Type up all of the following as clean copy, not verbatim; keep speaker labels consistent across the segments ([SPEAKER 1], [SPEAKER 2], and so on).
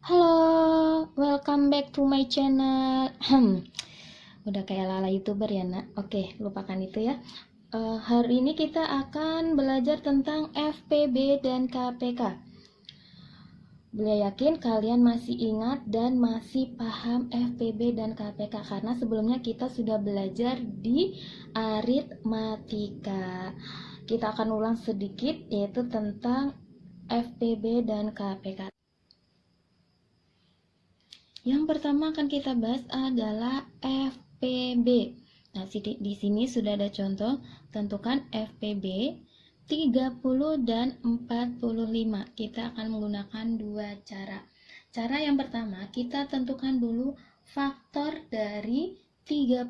[SPEAKER 1] Halo, welcome back to my channel. Udah kayak Lala YouTuber ya, Nak. Oke, lupakan itu ya. Hari ini kita akan belajar tentang FPB dan KPK. Beliau yakin kalian masih ingat dan masih paham FPB dan KPK karena sebelumnya kita sudah belajar di aritmatika. Kita akan ulang sedikit yaitu tentang FPB dan KPK. Yang pertama akan kita bahas adalah FPB. Nah, di sini sudah ada contoh. Tentukan FPB 30 dan 45. Kita akan menggunakan dua cara. Cara yang pertama, kita tentukan dulu faktor dari 30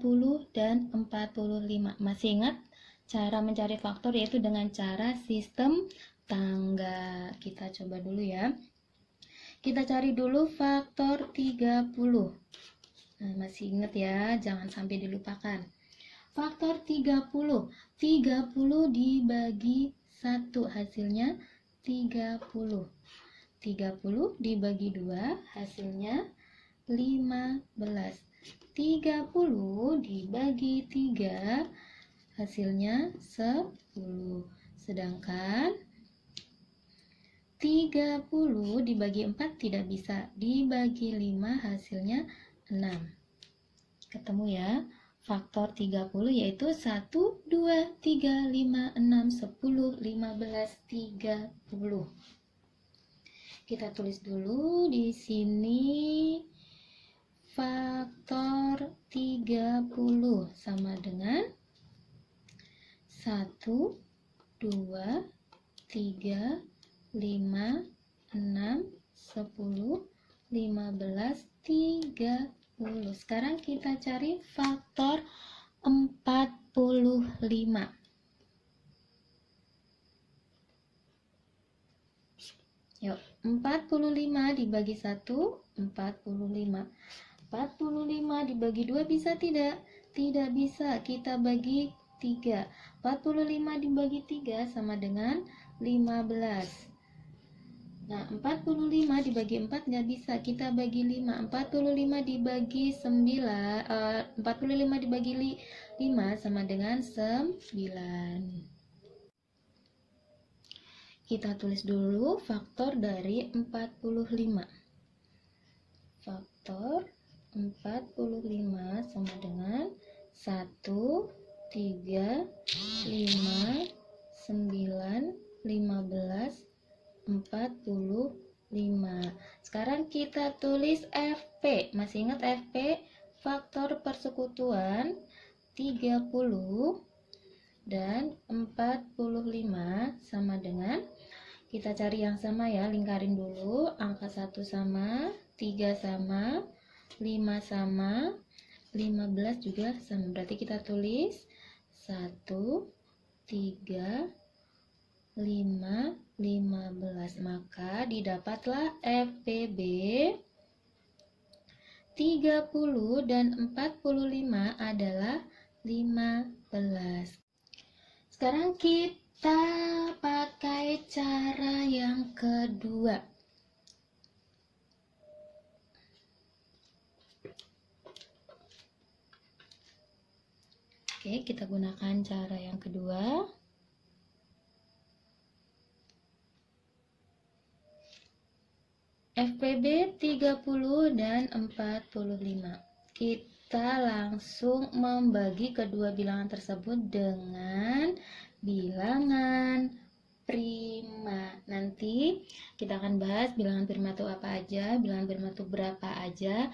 [SPEAKER 1] dan 45. Masih ingat cara mencari faktor yaitu dengan cara sistem tangga. Kita coba dulu ya. Kita cari dulu faktor 30. Nah, masih ingat ya, jangan sampai dilupakan. Faktor 30. 30 dibagi 1 hasilnya 30. 30 dibagi 2 hasilnya 15. 30 dibagi 3 hasilnya 10. Sedangkan 30 dibagi 4 tidak bisa, dibagi 5 hasilnya 6. Ketemu ya, faktor 30 yaitu 1, 2, 3, 5, 6, 10, 15, 30. Kita tulis dulu di sini faktor 30 sama dengan 1, 2, 3, 5, 6, 10, 15, 30. Sekarang kita cari faktor 45. Yuk, 45 dibagi 1, 45. 45 dibagi 2 bisa tidak? Tidak bisa, kita bagi 3. 45 dibagi 3 sama dengan 15. Nah, 45 dibagi 4 nggak bisa, kita bagi 5. 45 dibagi 9, 45 dibagi 5 sama dengan 9. Kita tulis dulu faktor dari 45. Faktor 45 sama dengan 1, 3, 5, 9, 15, 45. Sekarang kita tulis FP. Masih ingat FP? Faktor persekutuan 30 dan 45 sama dengan, kita cari yang sama ya, lingkarin dulu. Angka 1 sama, 3 sama, 5 sama, 15 juga sama. Berarti kita tulis 1, 3, 5, 15. Maka didapatlah FPB 30 dan 45 adalah 15. Sekarang kita pakai cara yang kedua. Oke, kita gunakan cara yang kedua. FPB 30 dan 45. Kita langsung membagi kedua bilangan tersebut dengan bilangan prima. Nanti kita akan bahas bilangan prima itu apa aja, bilangan prima itu berapa aja.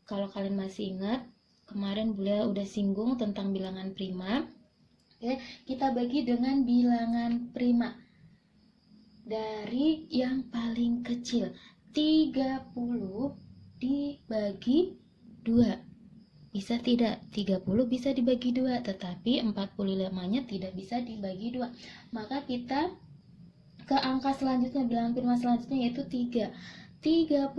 [SPEAKER 1] Kalau kalian masih ingat, kemarin beliau udah singgung tentang bilangan prima. Oke, kita bagi dengan bilangan prima dari yang paling kecil. 30 dibagi 2. Bisa tidak? 30 bisa dibagi 2, tetapi 45-nya tidak bisa dibagi 2. Maka kita ke angka selanjutnya, bilangan prima selanjutnya yaitu 3. 30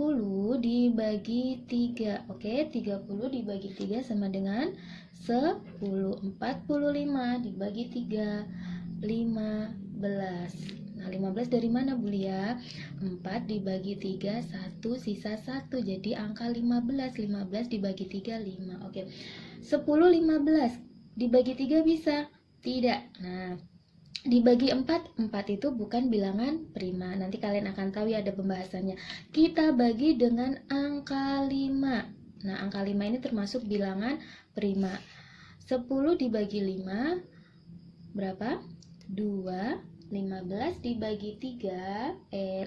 [SPEAKER 1] dibagi 3. Oke, 30 dibagi 3 sama dengan 10. 45 dibagi 3, 15. Nah, 15 dari mana, Bu Lia? 4 dibagi 3, 1, sisa 1. Jadi angka 15. 15 dibagi 3, 5. Oke. 10, 15. Dibagi 3 bisa? Tidak. Nah, dibagi 4, 4 itu bukan bilangan prima. Nanti kalian akan tahu ya, ada pembahasannya. Kita bagi dengan angka 5. Nah, angka 5 ini termasuk bilangan prima. 10 dibagi 5 berapa? 2. 15 dibagi 3,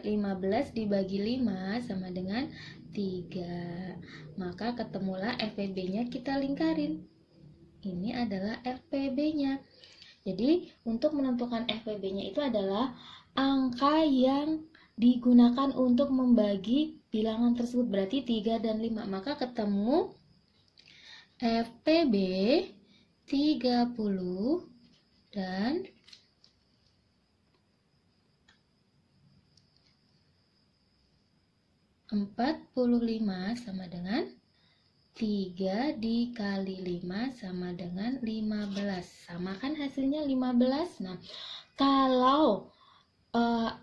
[SPEAKER 1] 15 dibagi 5 sama dengan 3. Maka ketemulah FPB-nya, kita lingkarin. Ini adalah FPB-nya. Jadi, untuk menentukan FPB-nya itu adalah angka yang digunakan untuk membagi bilangan tersebut, berarti 3 dan 5. Maka ketemu FPB 30 dan 45 sama dengan 3 dikali 5 sama dengan 15. Sama kan hasilnya 15? Nah, kalau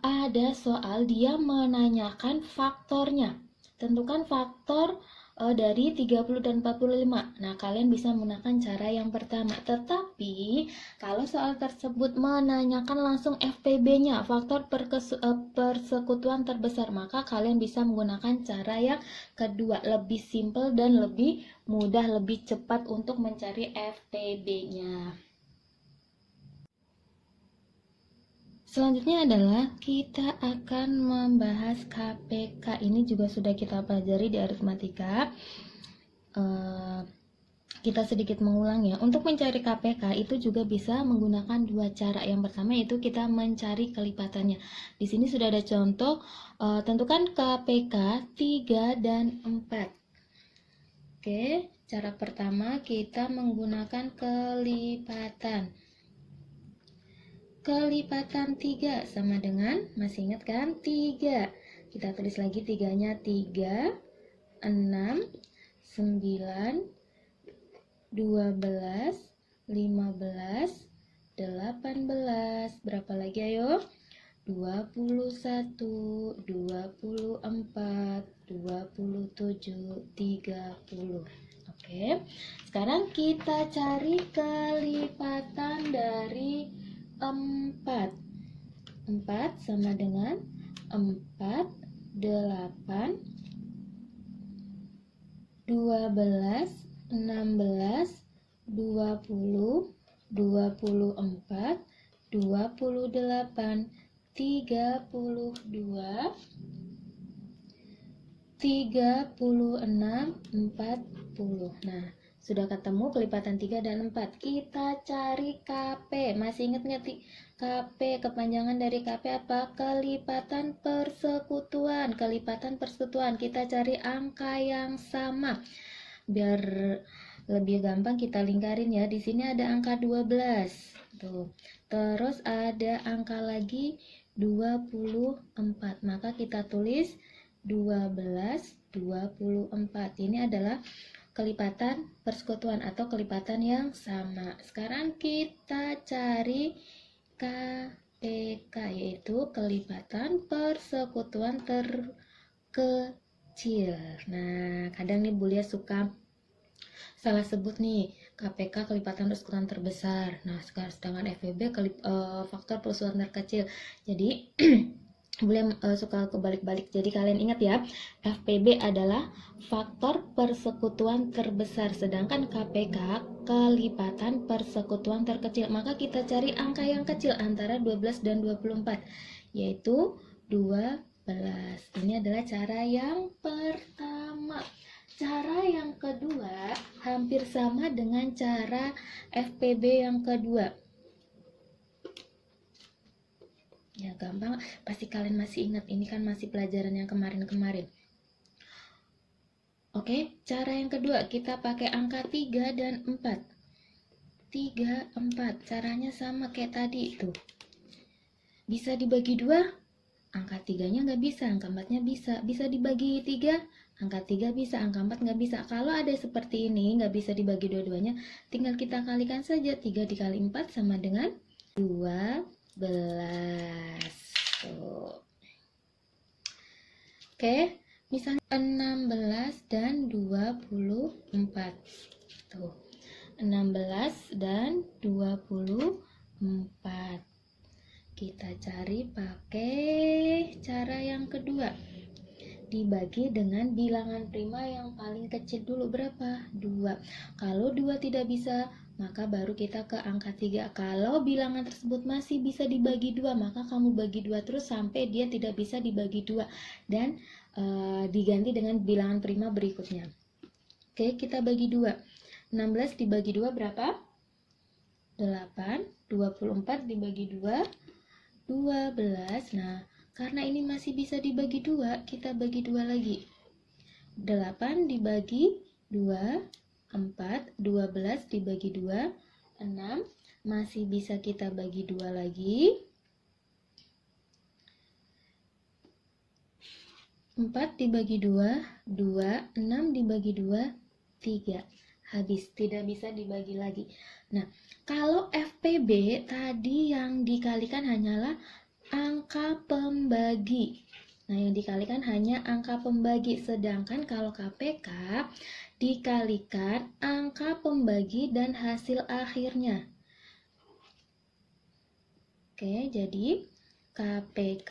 [SPEAKER 1] ada soal dia menanyakan faktornya, tentukan faktor dari 30 dan 45. Nah, kalian bisa menggunakan cara yang pertama. Tetapi, kalau soal tersebut menanyakan langsung FPB-nya, faktor persekutuan terbesar, maka kalian bisa menggunakan cara yang kedua, lebih simpel dan lebih mudah, lebih cepat untuk mencari FPB-nya. Selanjutnya adalah kita akan membahas KPK. Ini juga sudah kita pelajari di aritmatika. Kita sedikit mengulang ya. Untuk mencari KPK itu juga bisa menggunakan dua cara. Yang pertama yaitu kita mencari kelipatannya. Di sini sudah ada contoh. Tentukan KPK 3 dan 4. Oke, cara pertama kita menggunakan kelipatan. Kelipatan 3 sama dengan, masih ingat kan? 3. Kita tulis lagi 3-nya, 3, 6, 9, 12, 15, 18. Berapa lagi ayo? 21, 24, 27, 30. Oke. Sekarang kita cari kelipatan dari 4. 4 sama dengan 4, 8, 12, 16, 20, 24, 28, 32, 36, 40. Nah, sudah ketemu kelipatan 3 dan 4. Kita cari KP. Masih ingat nggak KP? Kepanjangan dari KP apa? Kelipatan persekutuan. Kelipatan persekutuan. Kita cari angka yang sama. Biar lebih gampang kita lingkarin ya. Di sini ada angka 12. Tuh. Terus ada angka lagi 24. Maka kita tulis 12, 24. Ini adalah kelipatan persekutuan atau kelipatan yang sama. Sekarang kita cari KPK, yaitu kelipatan persekutuan terkecil. Nah, kadang nih Bu Lia suka salah sebut nih, KPK kelipatan persekutuan terbesar. Nah, sedangkan FPB faktor persekutuan terkecil. Jadi boleh suka kebalik-balik. Jadi kalian ingat ya, FPB adalah faktor persekutuan terbesar, sedangkan KPK kelipatan persekutuan terkecil. Maka kita cari angka yang kecil antara 12 dan 24, yaitu 12. Ini adalah cara yang pertama. Cara yang kedua hampir sama dengan cara FPB yang kedua. Ya gampang, pasti kalian masih ingat, ini kan masih pelajaran yang kemarin-kemarin. Oke, cara yang kedua kita pakai angka 3 dan 4. 3, 4, caranya sama kayak tadi tuh. Bisa dibagi 2, angka 3-nya nggak bisa, angka 4-nya bisa. Bisa dibagi 3, angka 3 bisa, angka 4 nggak bisa. Kalau ada seperti ini, nggak bisa dibagi dua-duanya, tinggal kita kalikan saja. 3 dikali 4 sama dengan 12. Tuh. Oke, misalnya 16 dan 24. Tuh. 16 dan 24. Kita cari pakai cara yang kedua. Dibagi dengan bilangan prima yang paling kecil dulu. Berapa? 2. Kalau 2 tidak bisa, maka baru kita ke angka 3. Kalau bilangan tersebut masih bisa dibagi 2, maka kamu bagi 2 terus sampai dia tidak bisa dibagi 2 dan diganti dengan bilangan prima berikutnya. Oke, kita bagi 2. 16 dibagi 2 berapa? 8. 24 dibagi 2 12. Nah, karena ini masih bisa dibagi 2, kita bagi 2 lagi. 8 dibagi 2, 4. 12 dibagi 2, 6. Masih bisa kita bagi 2 lagi. 4 dibagi 2, 2. 6 dibagi 2, 3. Habis, tidak bisa dibagi lagi. Nah, kalau FPB tadi yang dikalikan hanyalah angka pembagi. Nah, yang dikalikan hanya angka pembagi. Sedangkan kalau KPK dikalikan angka pembagi dan hasil akhirnya. Oke, jadi KPK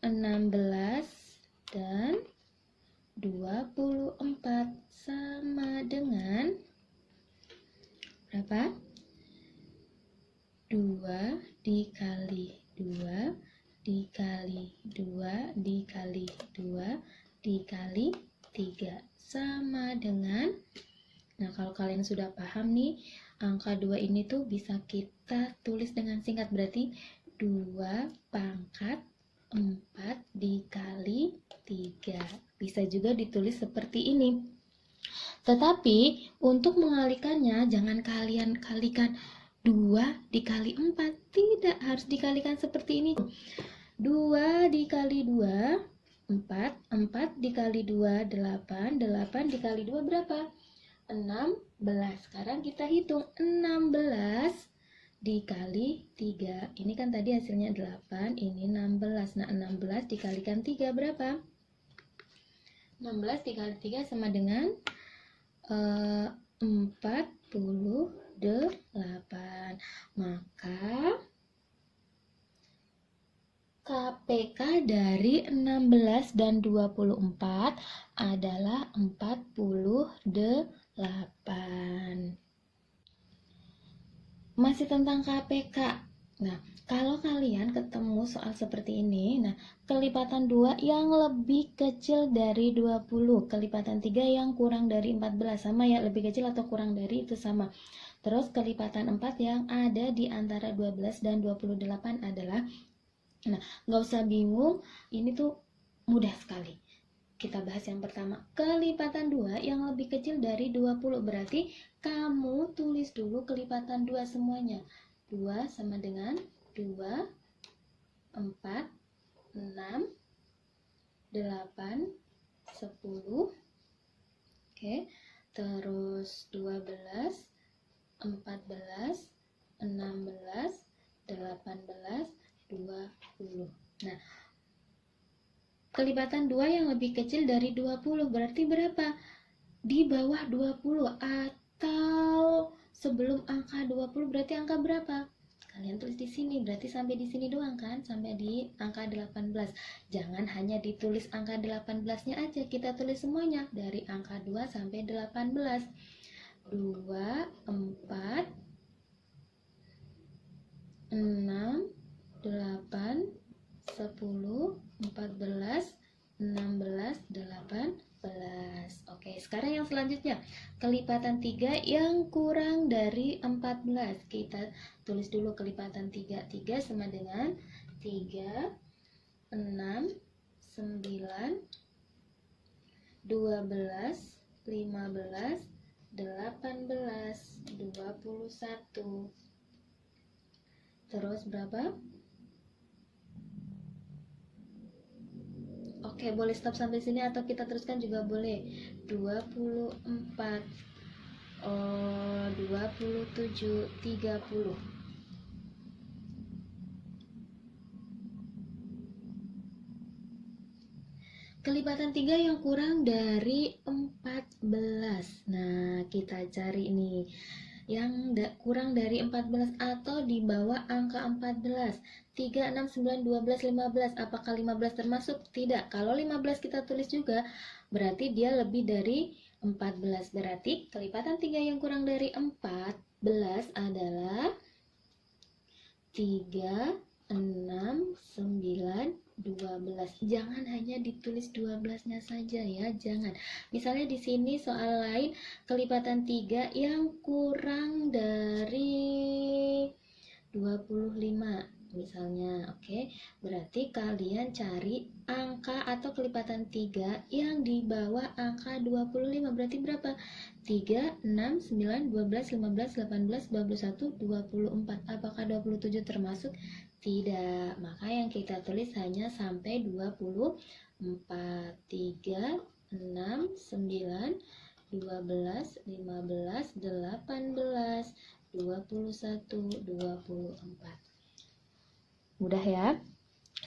[SPEAKER 1] 16 dan 24 sama dengan berapa? 2 dikali 2 dikali 2 dikali 2 dikali 3 sama dengan, nah kalau kalian sudah paham nih, angka 2 ini tuh bisa kita tulis dengan singkat, berarti 2 pangkat 4 dikali 3. Bisa juga ditulis seperti ini. Tetapi untuk mengalikannya jangan kalian kalikan 2 dikali 4. Tidak, harus dikalikan seperti ini. 2 dikali 2 4. 4 dikali 2 8. 8 dikali 2 berapa? 16. Sekarang kita hitung 16 dikali 3. Ini kan tadi hasilnya 8, ini 16. Nah, 16 dikalikan 3 berapa? 16 dikali 3 sama dengan 48. Maka KPK dari 16 dan 24 adalah 48. Masih tentang KPK. Nah, kalau kalian ketemu soal seperti ini, nah, kelipatan 2 yang lebih kecil dari 20, kelipatan 3 yang kurang dari 14, sama ya, lebih kecil atau kurang dari itu sama. Terus kelipatan 4 yang ada di antara 12 dan 28 adalah, nah, nggak usah bingung, ini tuh mudah sekali. Kita bahas yang pertama, kelipatan 2 yang lebih kecil dari 20, berarti kamu tulis dulu kelipatan 2 semuanya. 2 sama dengan 2, 4, 6, 8, 10. Oke, terus 12, 14, 16, 18, 20. Nah, kelipatan 2 yang lebih kecil dari 20 berarti berapa? Di bawah 20 atau sebelum angka 20 berarti angka berapa? Kalian tulis di sini, berarti sampai di sini doang kan? Sampai di angka 18. Jangan hanya ditulis angka 18-nya aja, kita tulis semuanya dari angka 2 sampai 18. 2, 4, 6, 8, 10, 14, 16, 18. Oke, sekarang yang selanjutnya, kelipatan 3 yang kurang dari 14. Kita tulis dulu kelipatan 3. 3 sama dengan 3, 6, 9, 12, 15, 18, 21. Terus berapa? Oke, boleh stop sampai sini atau kita teruskan juga boleh. 24, 27, 30. kelipatan 3 yang kurang dari 14. Nah, kita cari nih yang kurang dari 14 atau di bawah angka 14. 3, 6, 9, 12, 15. Apakah 15 termasuk? Tidak. Kalau 15 kita tulis juga, berarti dia lebih dari 14. Berarti kelipatan 3 yang kurang dari 14 adalah 3, 6, 9, 12. Jangan hanya ditulis 12-nya saja ya, jangan. Misalnya di sini soal lain kelipatan 3 yang kurang dari 25 misalnya, oke. Berarti kalian cari angka atau kelipatan 3 yang di bawah angka 25. Berarti berapa? 3, 6, 9, 12, 15, 18, 21, 24. Apakah 27 termasuk? Tidak, maka yang kita tulis hanya sampai 24. 3, 6, 9, 12, 15, 18, 21, 24. Mudah ya?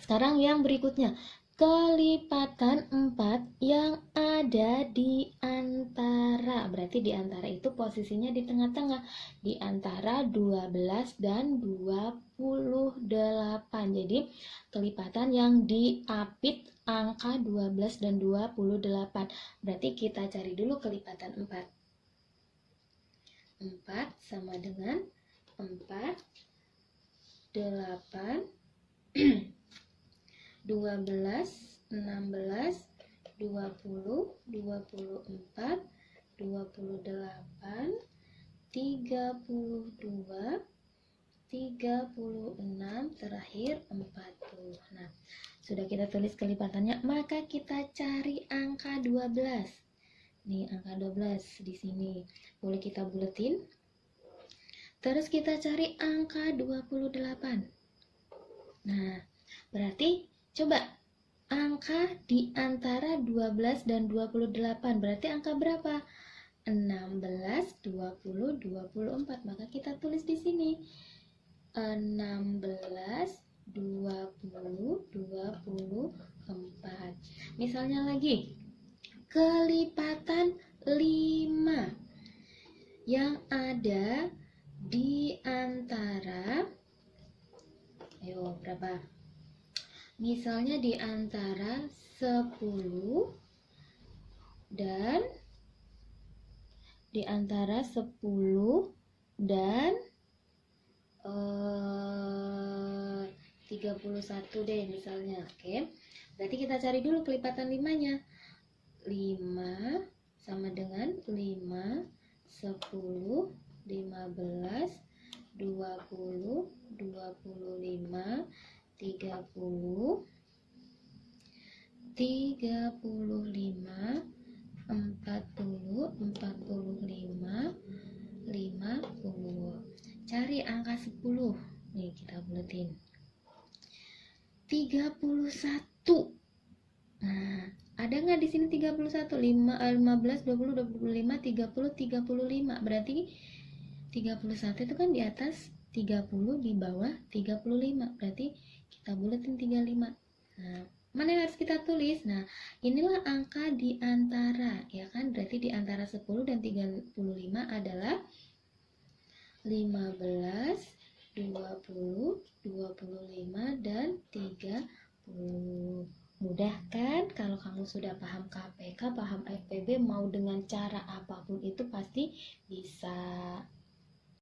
[SPEAKER 1] Sekarang yang berikutnya, kelipatan 4 yang ada di antara. Berarti di antara itu posisinya di tengah-tengah, di antara 12 dan 28. Jadi kelipatan yang diapit angka 12 dan 28. Berarti kita cari dulu kelipatan 4. 4 sama dengan 4, 8, 12, 16, 20, 24, 28, 32, 36, terakhir 40. Nah, sudah kita tulis kelipatannya, maka kita cari angka 12. Nih, angka 12 di sini. Boleh kita buletin. Terus kita cari angka 28. Nah, berarti coba angka di antara 12 dan 28. Berarti angka berapa? 16, 20, 24. Maka kita tulis di sini 16, 20, 24. Misalnya lagi, kelipatan 5 yang ada di antara, ayo berapa? Misalnya di antara 10 dan 31 deh misalnya, oke. Berarti kita cari dulu kelipatan 5-nya. 5 sama dengan 5, 10, 15, 20, 25, 30, 35, 40, 45, 50. Cari angka 10. Nih kita buletin. 31. Nah, ada nggak di sini 31? 15, 20, 25, 30, 35. Berarti 31 itu kan di atas 30, di bawah 35. Berarti kita buletin 35. Nah, mana yang harus kita tulis? Nah, inilah angka di antara, ya kan? Berarti di antara 10 dan 35 adalah 15, 20, 25, dan 30. Mudah kan? Kalau kamu sudah paham KPK, paham FPB, mau dengan cara apapun itu pasti bisa.